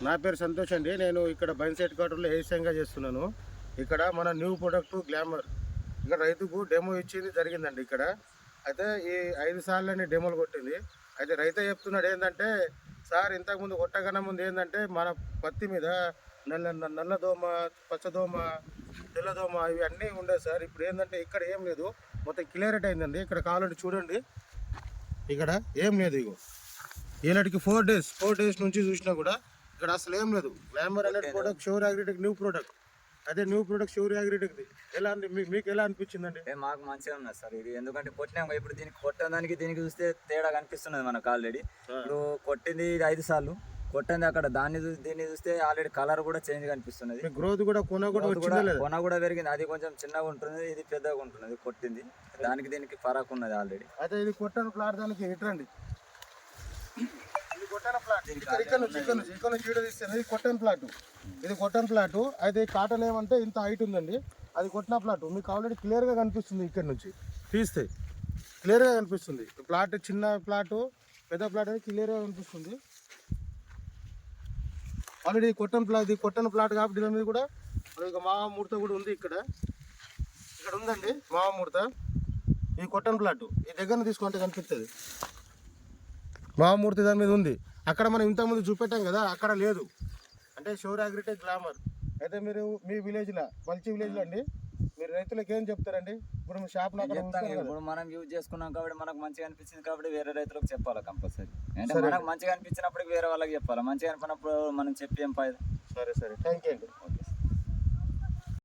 నా పేరు సంతోష్ అండి. నేను ఇక్కడ బైన్సెట్ క్వార్టర్లో ఏసంగా చేస్తున్నాను. ఇక్కడ మన న్యూ ప్రొడక్ట్ గ్లామర్ ఇక్కడ రైతుకు డెమో ఇచ్చింది జరిగిందండి. ఇక్కడ అయితే ఈ 5 సార్లని డెమోలు కొట్టింది. అయితే రైతు చెప్తున్నాడు ఏంటంటే, సార్ ఇంతకుముందు కొట్టకన్నా ముందు ఏంటంటే మన పత్తి మీద నల్లదోమ, పచ్చదోమ, తెల్లదోమ ఇవి అన్నీ ఉండేవి సార్. ఇప్పుడు ఏంటంటే ఇక్కడ ఏం లేదు, మొత్తం క్లియరేట్ అయిందండి. ఇక్కడ కావాలంటే చూడండి, ఇక్కడ ఏం లేదు. ఇగో ఈనాటికి 4 డేస్ నుంచి చూసినా కూడా ఇక్కడ అసలు ఏం లేదు. గ్లామర్ అనే product sure agritech new product. అదే న్యూ ప్రోడక్ట్ షూర్ అగ్రిటెక్ది ఎలా మీకు ఎలా అనిపించిందండి? మాకు మంచిగా ఉన్నది సార్ ఇది. ఎందుకంటే కొట్టినాం ఇప్పుడు, దీనికి కొట్టడానికి దీనికి చూస్తే తేడా కనిపిస్తున్నది మనకు ఆల్రెడీ. ఇప్పుడు కొట్టింది 5 సార్లు, కొట్టింది అక్కడ దీన్ని చూస్తే ఆల్రెడీ కలర్ కూడా చేంజ్ కనిపిస్తున్నది. గ్రోత్ కూడా కొన కూడా పెరిగింది. అది కొంచెం చిన్నగా ఉంటుంది, ఇది పెద్దగా ఉంటుంది. కొట్టింది దానికి దీనికి ఫరక్ ఉన్నది ఆల్రెడీ. అయితే ఇది కొట్టని ప్లాట్ దానికి ఇట్రండి, కొట్టన్ ప్లాట్ ఇది కొట్టన్ ప్లాట్. అయితే కాటన్ ఏమంటే ఇంత హైట్ ఉందండి, అది కొట్టిన ప్లాట్ మీకు ఆల్రెడీ క్లియర్గా కనిపిస్తుంది. ఇక్కడ నుంచి తీస్తే క్లియర్గా కనిపిస్తుంది. ప్లాట్ చిన్న ప్లాట్ పెద్ద ప్లాట్ అనేది క్లియర్గా కనిపిస్తుంది. ఆల్రెడీ కొట్టన్ ప్లాట్ కాబట్టి దీని మీద కూడా ఇక మామూర్త కూడా ఉంది. ఇక్కడ ఉందండి మామూర్త. ఈ కొట్టన్ ప్లాట్ ఈ దగ్గర తీసుకుంటే కనిపిస్తుంది. మామూర్తి దాని మీద ఉంది. అక్కడ మనం ఇంతకుముందు చూపెట్టాం కదా, అక్కడ లేదు. అంటే షూర్ అగ్రిటెక్ గ్లామర్. అయితే మీరు మీ విలేజ్లో, బల్చి విలేజ్లో అండి, మీరు రైతులకు ఏం చెప్తారండి? ఇప్పుడు మీ షాప్ ఇప్పుడు మనం యూజ్ చేసుకున్నాం కాబట్టి మనకు మంచిగా అనిపించింది కాబట్టి వేరే రైతులకు చెప్పాలి కంపల్సరీ. అంటే మనకు మంచిగా అనిపించినప్పుడు వేరే వాళ్ళకి చెప్పాలి, మంచిగా అనిపినప్పుడు మనం చెప్పి ఏం ఫాయిదా. సరే థ్యాంక్ యూ అండి.